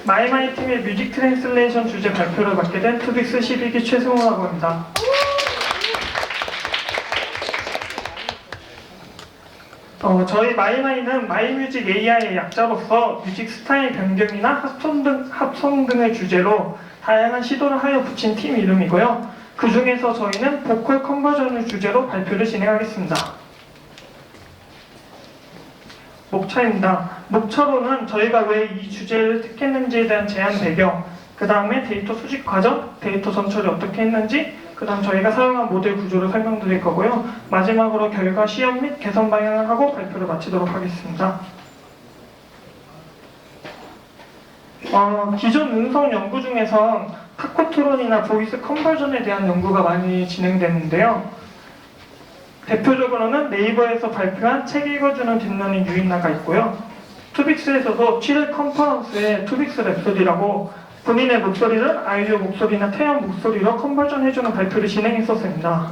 마이마이 팀의 뮤직 트랜슬레이션 주제 발표를 맡게 된 투빅스 12기 최승호라고 합니다. 저희 마이마이는 마이뮤직 AI의 약자로서 뮤직 스타일 변경이나 합성 등을 주제로 다양한 시도를 하여 붙인 팀 이름이고요. 그 중에서 저희는 보컬 컨버전을 주제로 발표를 진행하겠습니다. 목차입니다. 목차로는 저희가 왜 이 주제를 택했는지에 대한 제안 배경, 그 다음에 데이터 수집 과정, 데이터 전처리 어떻게 했는지, 그 다음 저희가 사용한 모델 구조를 설명드릴 거고요. 마지막으로 결과 시험 및 개선 방향을 하고 발표를 마치도록 하겠습니다. 기존 음성 연구 중에선 타코트론이나 보이스 컨버전에 대한 연구가 많이 진행되는데요. 대표적으로는 네이버에서 발표한 책 읽어주는 딥러닝 유인나가 있고요. 투빅스에서도 7일 컨퍼런스에 투빅스 랩소디라고 본인의 목소리를 아이디어 목소리나 태연 목소리로 컨버전 해주는 발표를 진행했었습니다.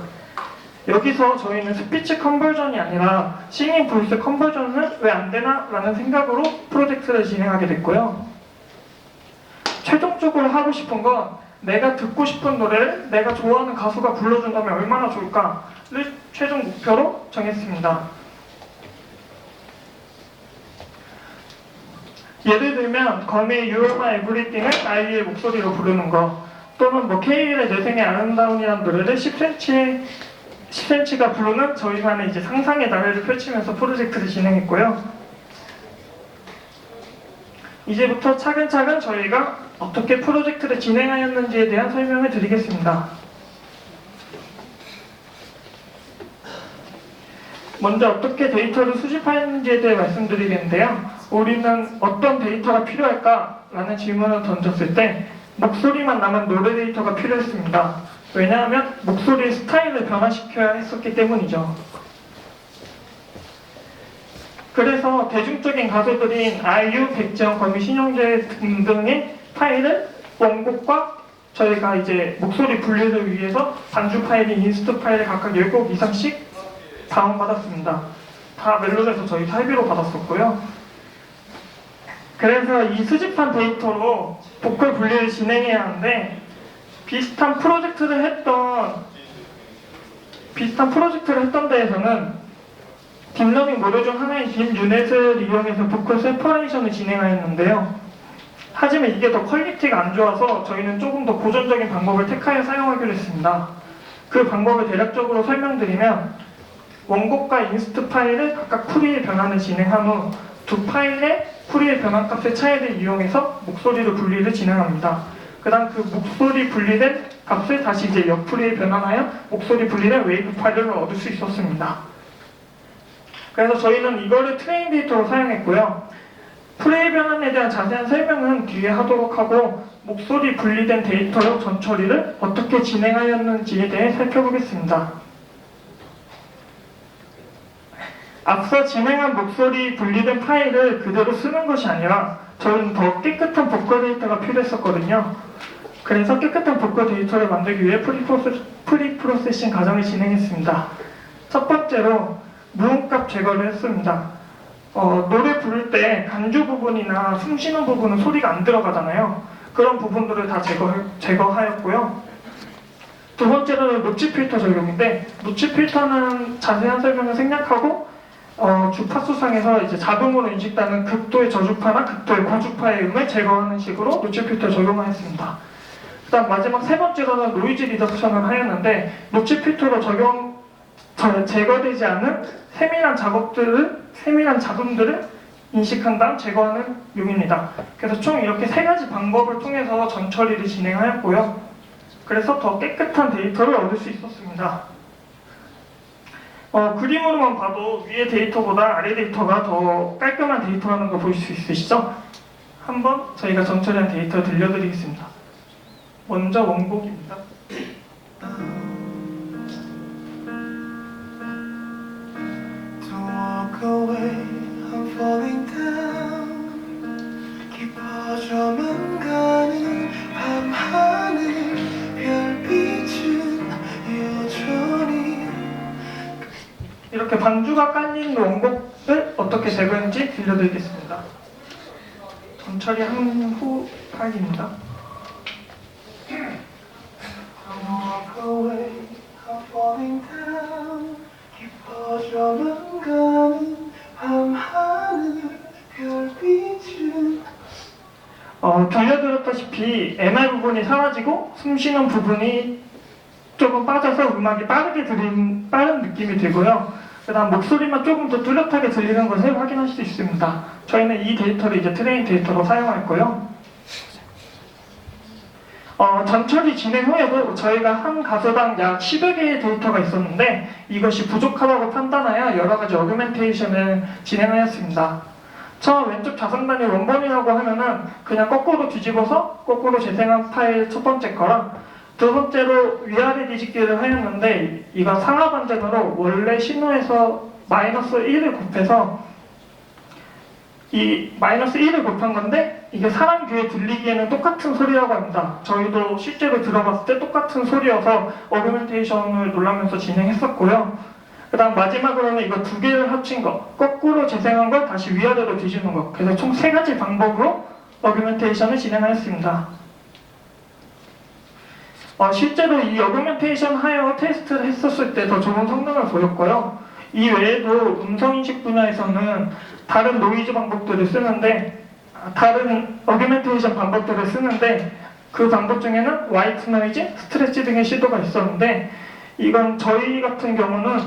여기서 저희는 스피치 컨버전이 아니라 싱잉 보이스 컨버전은 왜 안 되나? 라는 생각으로 프로젝트를 진행하게 됐고요. 최종적으로 하고 싶은 건 내가 듣고 싶은 노래를 내가 좋아하는 가수가 불러준다면 얼마나 좋을까를 최종 목표로 정했습니다. 예를 들면 거미의 You Are My Everything을 아이의 목소리로 부르는 거, 또는 K.L의 내 생의 아름다운이라는 노래를 10cm가 부르는 저희만의 이제 상상의 나래를 펼치면서 프로젝트를 진행했고요. 이제부터 차근차근 저희가 어떻게 프로젝트를 진행하였는지에 대한 설명을 드리겠습니다. 먼저 어떻게 데이터를 수집하였는지에 대해 말씀드리겠는데요. 우리는 어떤 데이터가 필요할까? 라는 질문을 던졌을 때 목소리만 남은 노래 데이터가 필요했습니다. 왜냐하면 목소리의 스타일을 변화시켜야 했었기 때문이죠. 그래서 대중적인 가수들인 아이유, 백지영, 거미, 신용재 등등의 파일을 원곡과 저희가 이제 목소리 분리를 위해서 반주 파일인 인스트 파일을 각각 10곡 이상씩 다운받았습니다. 다 멜론에서 저희 사이비로 받았었고요. 그래서 이 수집한 데이터로 보컬 분리를 진행해야 하는데 비슷한 프로젝트를 했던 데에서는 딥러닝 모델 중 하나인 딥유넷을 이용해서 보컬 세퍼레이션을 진행하였는데요. 하지만 이게 더 퀄리티가 안 좋아서 저희는 조금 더 고전적인 방법을 택하여 사용하기로 했습니다. 그 방법을 대략적으로 설명드리면 원곡과 인스트 파일을 각각 쿨리의 변환을 진행한 후 두 파일의 쿨리의 변환값의 차이를 이용해서 목소리를 분리를 진행합니다. 그 다음 그 목소리 분리된 값을 다시 이제 옆풀이에 변환하여 목소리 분리된 웨이브 파일을 얻을 수 있었습니다. 그래서 저희는 이거를 트레인 데이터로 사용했고요. 플레이 변환에 대한 자세한 설명은 뒤에 하도록 하고 목소리 분리된 데이터로 전처리를 어떻게 진행하였는지에 대해 살펴보겠습니다. 앞서 진행한 목소리 분리된 파일을 그대로 쓰는 것이 아니라 저희는 더 깨끗한 보컬 데이터가 필요했었거든요. 그래서 깨끗한 보컬 데이터를 만들기 위해 프리프로세싱 과정을 진행했습니다. 첫 번째로 무음값 제거를 했습니다. 노래 부를 때 간주 부분이나 숨 쉬는 부분은 소리가 안 들어가잖아요. 그런 부분들을 다 제거하였고요. 두 번째로는 노치 필터 적용인데 노치 필터는 자세한 설명을 생략하고 주파수상에서 이제 자동으로 인식되는 극도의 저주파나 극도의 고주파의 음을 제거하는 식으로 노치 필터 적용하였습니다. 그다음 마지막 세 번째로는 노이즈 리덕션을 하였는데 노치 필터로 제거되지 않은 세밀한 잡음들을 인식한 다음 제거하는 용입니다. 그래서 총 이렇게 세 가지 방법을 통해서 전처리를 진행하였고요. 그래서 더 깨끗한 데이터를 얻을 수 있었습니다. 그림으로만 봐도 위의 데이터보다 아래 데이터가 더 깔끔한 데이터라는 거 보실 수 있으시죠? 한번 저희가 전처리한 데이터 들려드리겠습니다. 먼저 원곡입니다. 깊어져만 가는 밤하늘 별빛은 여전히 이렇게 반주가 깔린 원곡을 어떻게 제거했는지 들려드리겠습니다. 처리한 후 파일입니다. Walk away, I'm falling down. 깊어져만 가는 밤하늘 별빛은 들려드렸다시피 MR 부분이 사라지고 숨 쉬는 부분이 조금 빠져서 음악이 빠른 느낌이 들고요. 그 다음 목소리만 조금 더 뚜렷하게 들리는 것을 확인할 수 있습니다. 저희는 이 데이터를 이제 트레인 데이터로 사용할 거예요. 전처리 진행 후에도 저희가 한 가수당 약 10여 개의 데이터가 있었는데 이것이 부족하다고 판단하여 여러 가지 어규멘테이션을 진행하였습니다. 처음 왼쪽 자성단위 원본이라고 하면은 그냥 거꾸로 뒤집어서 거꾸로 재생한 파일 첫 번째 거랑 두 번째로 위아래 뒤집기를 하였는데 이건 상하 반전으로 원래 신호에서 -1을 곱해서 이 -1을 곱한 건데 이게 사람 귀에 들리기에는 똑같은 소리라고 합니다. 저희도 실제로 들어봤을 때 똑같은 소리여서 어규멘테이션을 놀라면서 진행했었고요. 그 다음 마지막으로는 이거 두 개를 합친 거, 거꾸로 재생한 걸 다시 위아래로 뒤집는 거. 그래서 총 3가지 방법으로 어규멘테이션을 진행하였습니다. 실제로 이 어규멘테이션 하여 테스트를 했었을 때 더 좋은 성능을 보였고요. 이 외에도 음성인식 분야에서는 다른 노이즈 방법들을 쓰는데 다른 어규멘테이션 방법들을 쓰는데 그 방법 중에는 화이트 노이즈, 스트레치 등의 시도가 있었는데 이건 저희 같은 경우는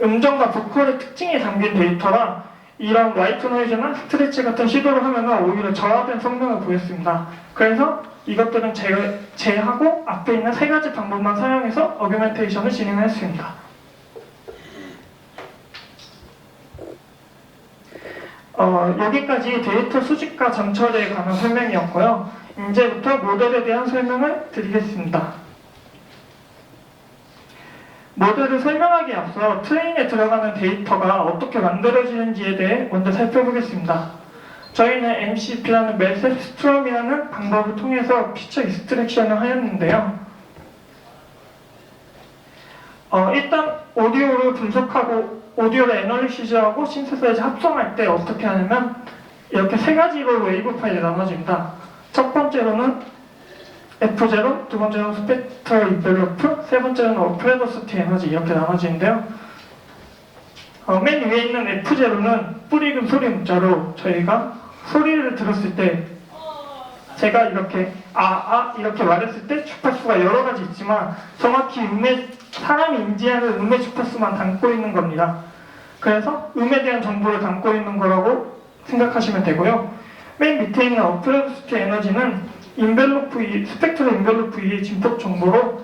음정과 보컬의 특징이 담긴 데이터라 이런 화이트 노이즈나 스트레치 같은 시도를 하면 오히려 저하된 성능을 보였습니다. 그래서 이것들은 제하고 앞에 있는 3가지 방법만 사용해서 어규멘테이션을 진행했습니다. 여기까지 데이터 수집과 전처리에 관한 설명이었고요. 이제부터 모델에 대한 설명을 드리겠습니다. 모델을 설명하기에 앞서 트레인에 들어가는 데이터가 어떻게 만들어지는지에 대해 먼저 살펴보겠습니다. 저희는 MCP라는 메셉 스트럼이라는 방법을 통해서 피처 익스트랙션을 하였는데요. 일단 오디오를 분석하고 오디오를 애널리시즈하고 신세사이즈 합성할 때 어떻게 하냐면 이렇게 3가지로 웨이브 파일이 나눠집니다. 첫 번째로는 F0, 두 번째로는 스펙트럴 인벨로프, 세 번째로는 어프레더스티 에너지 이렇게 나눠지는데요. 맨 위에 있는 F0는 뿌리금 소리 문자로 저희가 소리를 들었을 때 제가 이렇게 이렇게 말했을 때 주파수가 여러 가지 있지만 정확히 사람이 인지하는 음의 주파수만 담고 있는 겁니다. 그래서 음에 대한 정보를 담고 있는 거라고 생각하시면 되고요. 맨 밑에 있는 어프레더스티 에너지는 스펙트럴 인벨로프 E의 진폭 정보로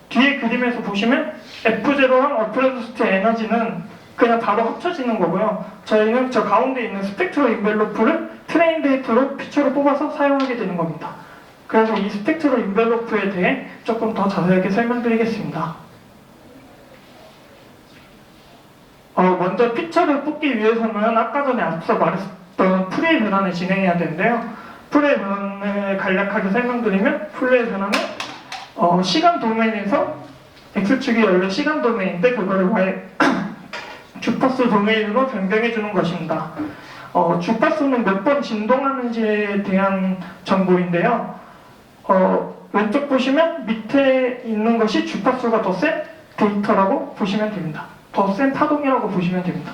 뒤에 그림에서 보시면 F0랑 어프레더스티 에너지는 그냥 바로 합쳐지는 거고요. 저희는 저 가운데 있는 스펙트럴 인벨로프를 트레인 데이터로 피처로 뽑아서 사용하게 되는 겁니다. 그래서 이 스펙트럴 인벨로프에 대해 조금 더 자세하게 설명드리겠습니다. 먼저 피처를 뽑기 위해서는 아까 전에 앞서 말했던 풀이의 변환을 진행해야 되는데요. 풀이의 변환을 간략하게 설명드리면 풀이의 변환은 시간 도메인에서 X축이 원래 시간 도메인인데 그거를 주파수 도메인으로 변경해 주는 것입니다. 주파수는 몇 번 진동하는지에 대한 정보인데요. 왼쪽 보시면 밑에 있는 것이 주파수가 더 센 데이터라고 보시면 됩니다. 더 센 파동이라고 보시면 됩니다.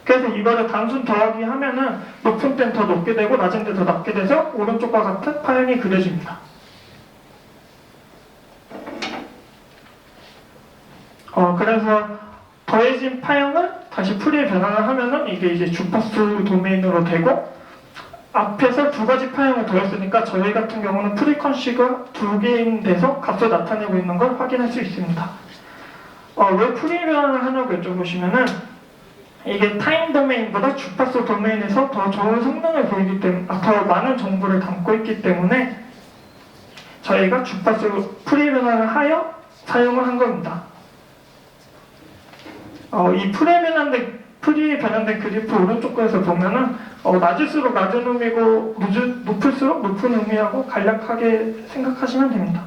그래서 이거를 단순 더하기 하면은 높은 때는 더 높게 되고 낮은 때 더 낮게 돼서 오른쪽과 같은 파형이 그려집니다. 그래서 더해진 파형을 다시 풀이에 변환을 하면은 이게 이제 주파수 도메인으로 되고 앞에서 2가지 파형을 더했으니까 저희 같은 경우는 프리퀀시가 2개인 데서 값을 나타내고 있는 걸 확인할 수 있습니다. 왜 풀이에 변환을 하냐고 여쭤보시면은 이게 타임 도메인보다 주파수 도메인에서 더 좋은 성능을 보이기 때문에 더 많은 정보를 담고 있기 때문에 저희가 주파수 풀이에 변환을 하여 사용을 한 겁니다. 이 풀이에 변환된 그래프 오른쪽 거에서 보면은 낮을수록 낮은 음이고 높을수록 높은 음이라고 간략하게 생각하시면 됩니다.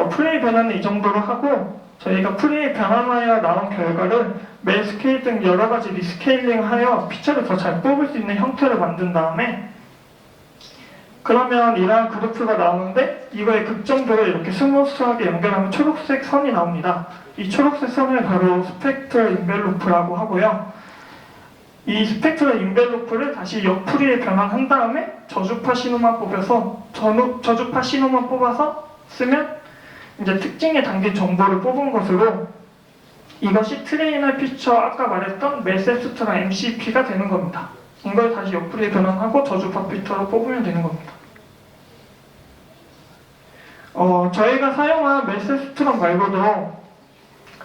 풀이의 변환은 이 정도로 하고 저희가 프리에 변환하여 나온 결과를 매스케일 등 여러 가지 리스케일링하여 피처를 더 잘 뽑을 수 있는 형태를 만든 다음에 그러면 이러한 그래프가 나오는데 이거의 극점도를 이렇게 스무스하게 연결하면 초록색 선이 나옵니다. 이 초록색 선을 바로 스펙트럴 인벨로프라고 하고요. 이 스펙트럴 인벨로프를 다시 옆프리에 변환한 다음에 저주파 신호만 뽑아서 쓰면 이제 특징에 담긴 정보를 뽑은 것으로 이것이 트레이너 피처 아까 말했던 메세스트랑 MCP가 되는 겁니다. 이걸 다시 옆프리에 변환하고 저주파 필터로 뽑으면 되는 겁니다. 저희가 사용한 메세스트럼 말고도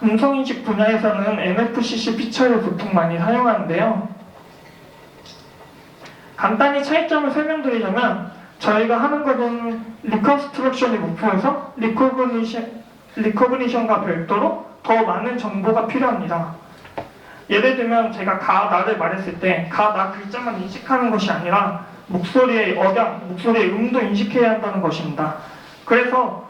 음성인식 분야에서는 MFCC 피처를 보통 많이 사용하는데요. 간단히 차이점을 설명드리자면 저희가 하는 것은 리컨스트럭션이 목표여서 리커그니션과 별도로 더 많은 정보가 필요합니다. 예를 들면 제가 가, 나를 말했을 때 가, 나 글자만 인식하는 것이 아니라 목소리의 억양, 목소리의 음도 인식해야 한다는 것입니다. 그래서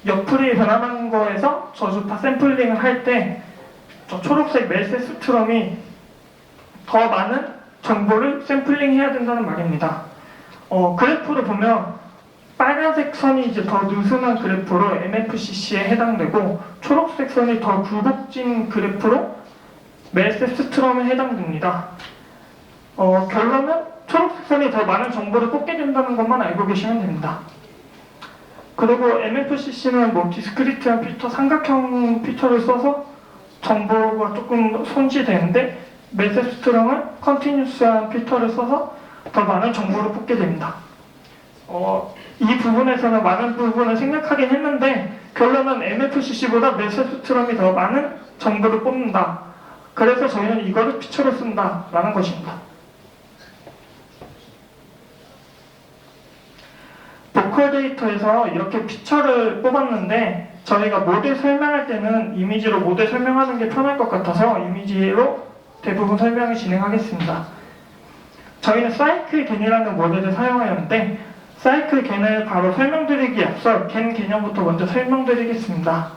옆프리 변환한 거에서 저주파 샘플링을 할 때 저 초록색 메세스트럼이 더 많은 정보를 샘플링 해야 된다는 말입니다. 그래프를 보면 빨간색 선이 이제 더 느슨한 그래프로 MFCC에 해당되고 초록색 선이 더 굴곡진 그래프로 메세스트럼에 해당됩니다. 결론은 초록색 선이 더 많은 정보를 뽑게 된다는 것만 알고 계시면 됩니다. 그리고 MFCC는 뭐 디스크리트한 필터, 삼각형 필터를 써서 정보가 조금 손실되는데 메세스트럼은 컨티뉴스한 필터를 써서 더 많은 정보를 뽑게 됩니다. 이 부분에서는 많은 부분을 생략하긴 했는데 결론은 MFCC보다 메세스트럼이 더 많은 정보를 뽑는다. 그래서 저희는 이거를 피처로 쓴다라는 것입니다. 보컬 데이터에서 이렇게 피처를 뽑았는데 저희가 모델 설명할 때는 이미지로 모델 설명하는 게 편할 것 같아서 이미지로 대부분 설명을 진행하겠습니다. 저희는 사이클 겐이라는 모델을 사용하였는데 사이클 겐을 바로 설명드리기에 앞서 겐 개념부터 먼저 설명드리겠습니다.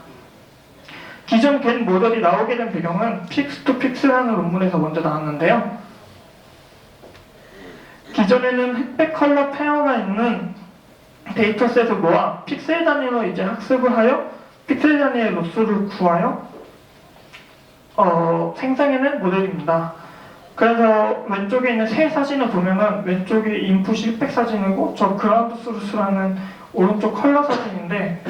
기존 겐 모델이 나오게 된 배경은 픽스2픽스라는 논문에서 먼저 나왔는데요. 기존에는 흑백 컬러 페어가 있는 데이터셋을 모아 픽셀 단위로 이제 학습을 하여 픽셀 단위의 로스를 구하여 생성해낸 모델입니다. 그래서 왼쪽에 있는 세 사진을 보면은 왼쪽이 인풋이 흑백 사진이고 저 그라운드 소스라는 오른쪽 컬러 사진인데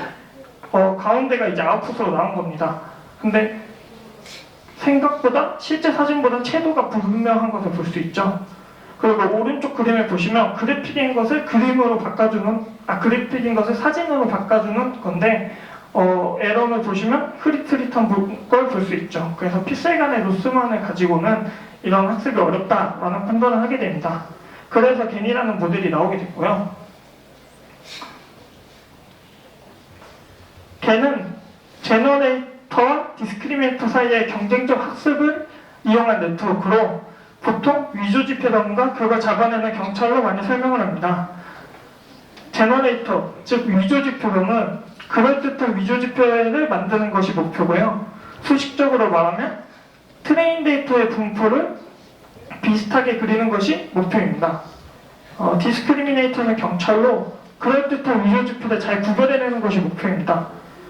가운데가 이제 아웃풋으로 나온 겁니다. 근데 생각보다 실제 사진보다 채도가 불분명한 것을 볼 수 있죠. 그리고 오른쪽 그림을 보시면 그래픽인 것을 그림으로 바꿔주는 그래픽인 것을 사진으로 바꿔주는 건데 에러를 보시면 흐릿흐릿한 걸 볼 수 있죠. 그래서 픽셀 간의 로스만을 가지고는 이런 학습이 어렵다라는 판단을 하게 됩니다. 그래서 겐이라는 모델이 나오게 됐고요. 겐은 제너레이터와 디스크리미네이터 사이의 경쟁적 학습을 이용한 네트워크로 보통 위조지표라든가 그걸 잡아내는 경찰로 많이 설명을 합니다. 제너레이터, 즉 위조지표로는 그럴듯한 위조지표를 만드는 것이 목표고요. 수식적으로 말하면 트레인 데이터의 분포를 비슷하게 그리는 것이 목표입니다. 디스크리미네이터는 경찰로 그럴듯한 위조지표를 잘 구별해내는 것이 목표입니다.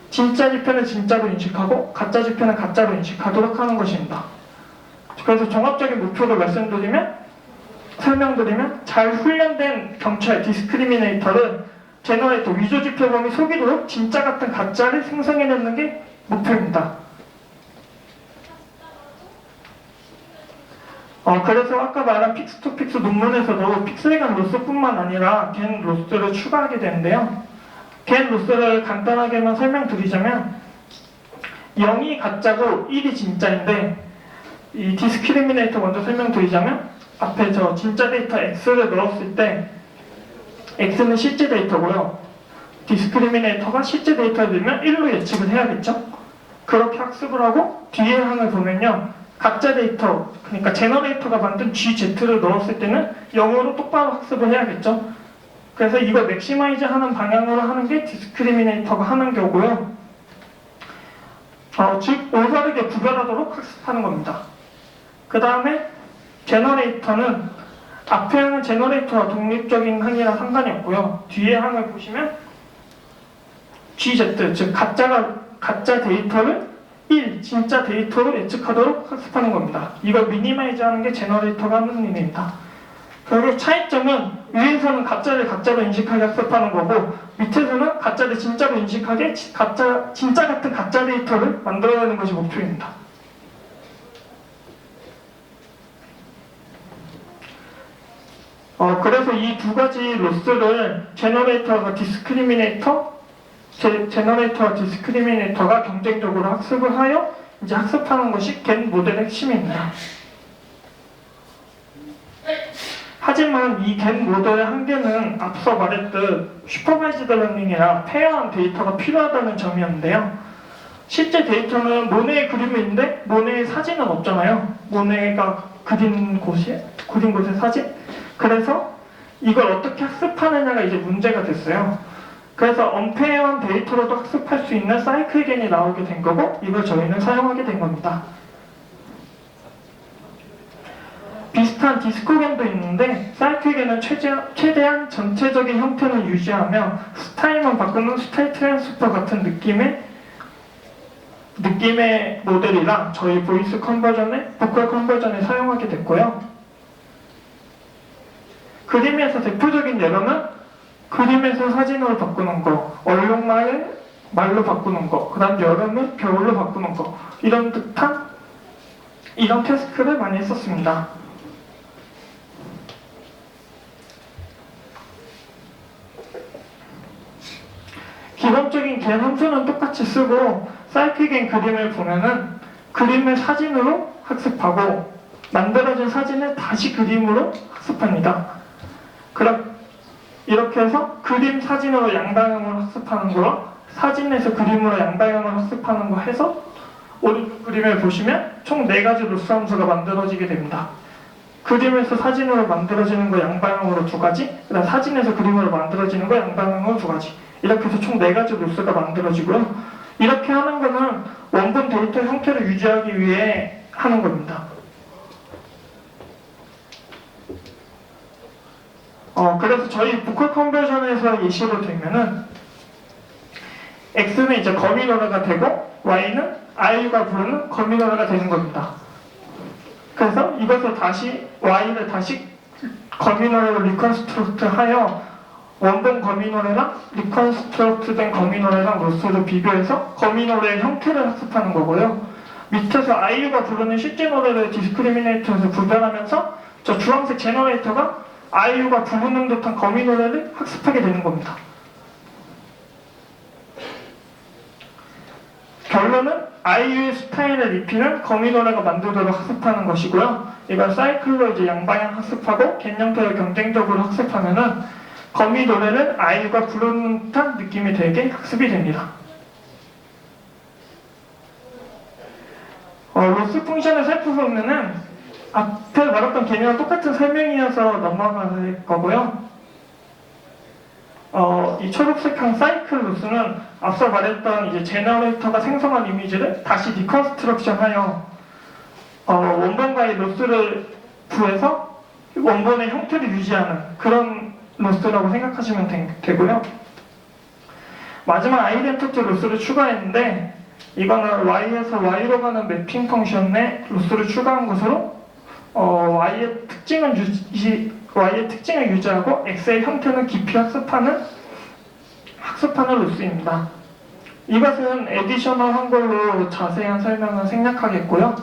진짜 지표는 진짜로 인식하고 가짜 지표는 가짜로 인식하도록 하는 것입니다. 그래서 종합적인 목표를 설명드리면 잘 훈련된 경찰 디스크리미네이터를 제너레이터 위조지표 범위 속이도록 진짜 같은 가짜를 생성해내는 게 목표입니다. 그래서 아까 말한 픽스2픽스 논문에서도 픽셀 간 로스뿐만 아니라 겐 로스를 추가하게 되는데요. 겐 로스를 간단하게만 설명드리자면 0이 가짜고 1이 진짜인데 이 디스크리미네이터 먼저 설명드리자면 앞에 저 진짜 데이터 X를 넣었을 때 X는 실제 데이터고요. 디스크리미네이터가 실제 데이터를 넣으면 1로 예측을 해야겠죠. 그렇게 학습을 하고 뒤에 항을 보면요. 가짜 데이터, 그러니까 제너레이터가 만든 GZ를 넣었을 때는 0으로 똑바로 학습을 해야겠죠. 그래서 이걸 맥시마이즈 하는 방향으로 하는 게 디스크리미네이터가 하는 거고요. 즉 올바르게 구별하도록 학습하는 겁니다. 그 다음에 제너레이터는 앞에 항은 제너레이터와 독립적인 항이라 상관이 없고요. 뒤에 항을 보시면 GZ, 즉 가짜 데이터를 1, 진짜 데이터로 예측하도록 학습하는 겁니다. 이걸 미니마이즈 하는 게 제너레이터가 하는 일입니다. 결국 차이점은 위에서는 가짜를 가짜로 인식하게 학습하는 거고 밑에서는 가짜를 진짜로 인식하게 진짜 같은 가짜 데이터를 만들어내는 것이 목표입니다. 그래서 이 두 가지 로스를 제너레이터와 디스크리미네이터가 경쟁적으로 학습을 하여 이제 학습하는 것이 겐 모델의 핵심입니다. 하지만 이 겐 모델의 한계는 앞서 말했듯 슈퍼바이즈드 러닝이라 페어한 데이터가 필요하다는 점이었는데요. 실제 데이터는 모네의 그림인데 모네의 사진은 없잖아요. 모네가 그린 곳의 사진? 그래서 이걸 어떻게 학습하느냐가 이제 문제가 됐어요. 그래서 언페어한 데이터로도 학습할 수 있는 사이클겐이 나오게 된 거고 이걸 저희는 사용하게 된 겁니다. 비슷한 디스코겐도 있는데 사이클겐은 최대한 전체적인 형태는 유지하며 스타일만 바꾸는 스타일 트랜스퍼 같은 느낌의 모델이라 저희 보이스 컨버전에 보컬 컨버전에 사용하게 됐고요. 그림에서 대표적인 예로는 그림에서 사진으로 바꾸는 거, 얼룩말을 말로 바꾸는 거, 그 다음 여름을 겨울로 바꾸는 거 이런 태스크를 많이 했었습니다. 기본적인 겐 함수는 똑같이 쓰고 사이클겐 그림을 보면은 그림을 사진으로 학습하고 만들어진 사진을 다시 그림으로 학습합니다. 이렇게 해서 그림 사진으로 양방향으로 학습하는 거와 사진에서 그림으로 양방향으로 학습하는 거 해서 오른쪽 그림을 보시면 총 4가지 로스 함수가 만들어지게 됩니다. 그림에서 사진으로 만들어지는 거 양방향으로 2가지, 그다음 사진에서 그림으로 만들어지는 거 양방향으로 2가지. 이렇게 해서 총 4가지 로스가 만들어지고요. 이렇게 하는 거는 원본 데이터 형태를 유지하기 위해 하는 겁니다. 그래서 저희 보컬 컨버전에서 예시로 들면은 X는 이제 거미노래가 되고 Y는 아이유가 부르는 거미노래가 되는 겁니다. 그래서 이것을 Y를 다시 거미노래로 리컨스트럭트 하여 원본 거미노래랑 리컨스트럭트 된 거미노래랑 로스를 비교해서 거미노래의 형태를 학습하는 거고요. 밑에서 아이유가 부르는 실제 노래를 디스크리미네이터에서 구별하면서 저 주황색 제너레이터가 아이유가 부르는 듯한 거미 노래를 학습하게 되는 겁니다. 결론은 아이유의 스타일을 입히는 거미 노래가 만들도록 학습하는 것이고요. 이걸 사이클로 이제 양방향 학습하고 겐 형태를 경쟁적으로 학습하면은 거미 노래를 아이유가 부르는 듯한 느낌이 되게 학습이 됩니다. 로스 펑션을 살펴보면은 앞에 말했던 개념은 똑같은 설명이어서 넘어갈 거고요. 이 초록색한 사이클 로스는 앞서 말했던 이제 제너레이터가 생성한 이미지를 다시 리컨스트럭션하여 원본과의 로스를 구해서 원본의 형태를 유지하는 그런 로스라고 생각하시면 되고요. 마지막 아이덴티티 로스를 추가했는데 이거는 Y에서 Y로 가는 매핑 펑션에 로스를 추가한 것으로 Y의 특징을 유지하고 X의 형태는 깊이 학습하는 로스입니다. 이것은 에디셔널 한글로 자세한 설명은 생략하겠고요.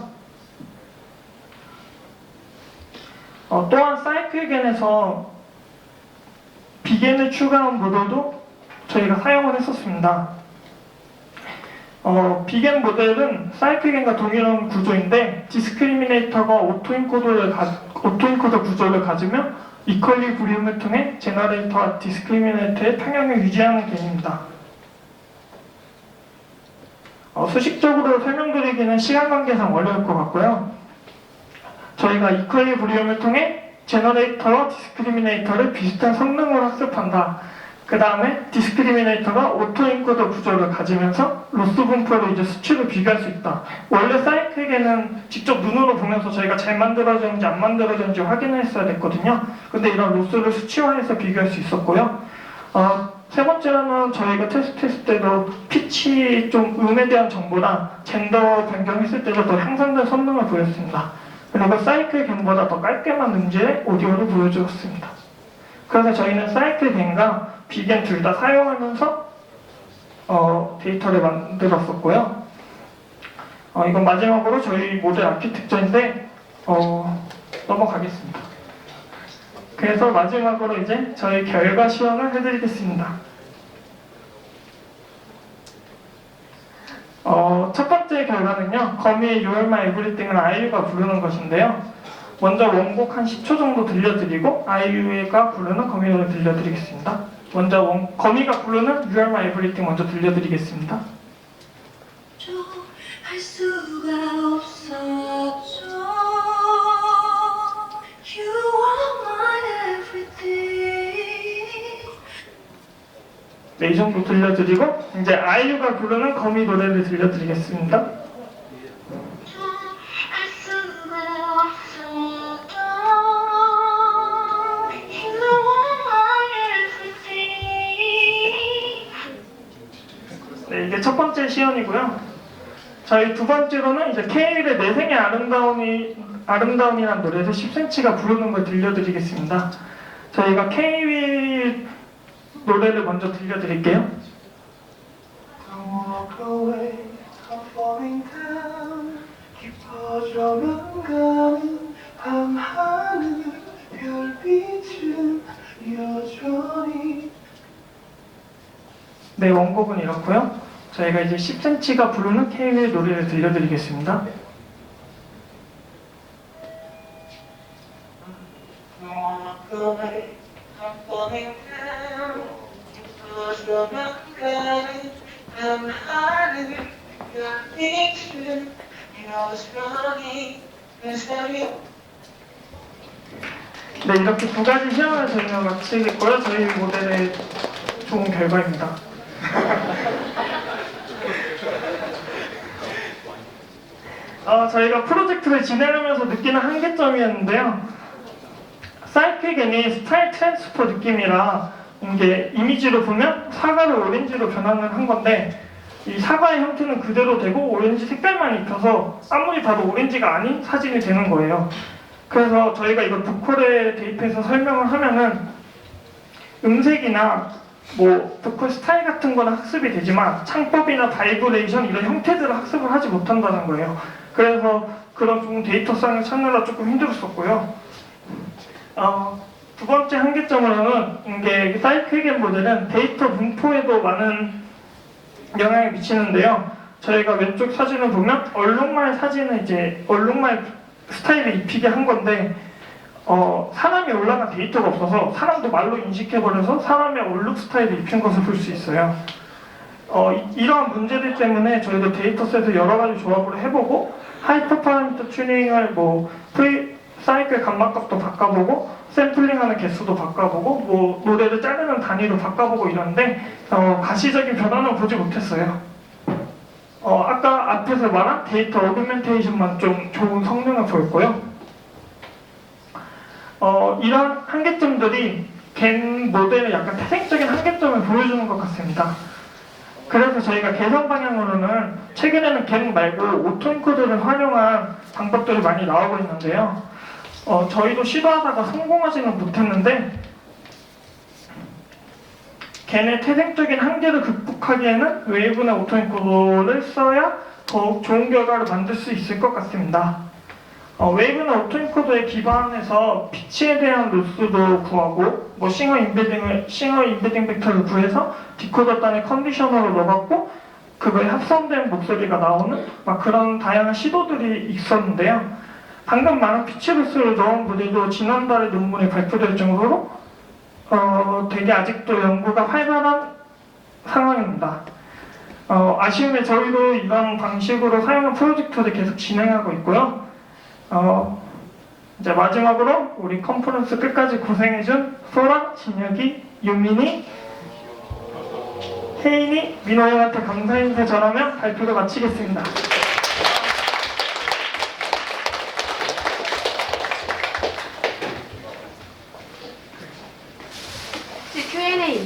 또한 사이클겐에서 비겐을 추가한 모델도 저희가 사용을 했었습니다. 비겐 모델은 사이클겐과 동일한 구조인데 디스크리미네이터가 오토인코더 구조를 가지며 이퀄리브리움을 통해 제너레이터와 디스크리미네이터의 평형을 유지하는 개념입니다. 수식적으로 설명드리기는 시간 관계상 어려울 것 같고요. 저희가 이퀄리브리움을 통해 제너레이터와 디스크리미네이터를 비슷한 성능으로 학습한다. 그 다음에 디스크리미네이터가 오토인코더 구조를 가지면서 로스 분포로 이제 수치를 비교할 수 있다. 원래 사이클계는 직접 눈으로 보면서 저희가 잘 만들어졌는지 안 만들어졌는지 확인했어야 됐거든요. 근데 이런 로스를 수치화해서 비교할 수 있었고요. 세 번째로는 저희가 테스트했을 때도 피치 좀 음에 대한 정보랑 젠더 변경했을 때도 더 향상된 성능을 보였습니다. 그리고 사이클 갱보다 더 깔끔한 음질의 오디오를 보여주었습니다. 그래서 저희는 사이클 갱과 비갱 둘 다 사용하면서 데이터를 만들었었고요. 이건 마지막으로 저희 모델 아키텍처인데 넘어가겠습니다. 그래서 마지막으로 이제 저희 결과 시연을 해드리겠습니다. 첫 번째 결과는요, 거미의 You're My Everything을 아이유가 부르는 것인데요. 먼저 원곡 한 10초 정도 들려드리고 아이유가 부르는 거미 노래 들려드리겠습니다. 먼저 거미가 부르는 You're My Everything 먼저 들려드리겠습니다. 할 수가 없었죠. You are my everything. 네, 이 정도 들려드리고 이제 아이유가 부르는 거미 노래를 들려드리겠습니다. 할 수가 없었죠. You are my everything. 네, 이게 첫 번째 시연이고요. 저희 두 번째로는 이제 K-윌의 내 생의 아름다움이라는 노래에서 10cm가 부르는 걸 들려드리겠습니다. 저희가 K-윌 노래를 먼저 들려드릴게요. Don't walk away, I'm falling down. 깊어져만 가는 밤하늘 별빛은 여전히. 네, 원곡은 이렇고요. 저희가 이제 10cm가 부르는 K-윌 노래를 들려드리겠습니다. Walk away, I'm falling down. 깊어져만 가는 밤하늘 별빛은 여전히 그 사이. 네, 이렇게 두 가지 시연을 저희가 마치겠고요. 저희 모델의 좋은 결과입니다. 저희가 프로젝트를 진행하면서 느끼는 한계점이었는데요. 사이클겐이 스타일 트랜스퍼 느낌이라 이게 이미지로 보면 사과를 오렌지로 변환을 한 건데 이 사과의 형태는 그대로 되고 오렌지 색깔만 입혀서 아무리 봐도 오렌지가 아닌 사진이 되는 거예요. 그래서 저희가 이걸 보컬에 대입해서 설명을 하면은 음색이나 뭐 보컬 스타일 같은 거는 학습이 되지만 창법이나 바이브레이션 이런 형태들을 학습을 하지 못한다는 거예요. 그래서 그런 좀 데이터상을 찾느라 조금 힘들었었고요. 두 번째 한계점으로는 이게 사이클겐 모델은 데이터 분포에도 많은 영향을 미치는데요. 저희가 왼쪽 사진을 보면 얼룩말 사진을 이제 얼룩말 스타일을 입히게 한 건데 사람이 올라간 데이터가 없어서 사람도 말로 인식해버려서 사람의 얼룩 스타일을 입힌 것을 볼 수 있어요. 이러한 문제들 때문에 저희도 데이터셋을 여러 가지 조합을 해보고 하이퍼 파라미터 튜닝을 뭐 사이클 감마값도 바꿔보고 샘플링하는 개수도 바꿔보고 뭐 노래를 자르는 단위로 바꿔보고 이러는데 가시적인 변화는 보지 못했어요. 아까 앞에서 말한 데이터 어그멘테이션만 좀 좋은 성능을 보였고요. 이런 한계점들이 겐 모델의 약간 태생적인 한계점을 보여주는 것 같습니다. 그래서 저희가 개선 방향으로는 최근에는 겐 말고 오토인코더를 활용한 방법들이 많이 나오고 있는데요. 저희도 시도하다가 성공하지는 못했는데 겐의 태생적인 한계를 극복하기에는 웨이브나 오토인코더를 써야 더욱 좋은 결과를 만들 수 있을 것 같습니다. 웨이브나 오토인코더에 기반해서 피치에 대한 로스도 구하고 뭐 싱어 임베딩 벡터를 구해서 디코더 단의 컨디셔너로 넣어갖고 그거에 합성된 목소리가 나오는 막 그런 다양한 시도들이 있었는데요. 방금 말한 피치 로스를 넣은 모델도 지난달에 논문이 발표될 정도로 되게 아직도 연구가 활발한 상황입니다. 아쉬움에 저희도 이런 방식으로 사용한 프로젝트를 계속 진행하고 있고요. 이제 마지막으로 우리 컨퍼런스 끝까지 고생해준 소라, 진혁이, 유민이, 혜인이 민호 형한테 감사 인사 전하며 발표를 마치겠습니다. Q&A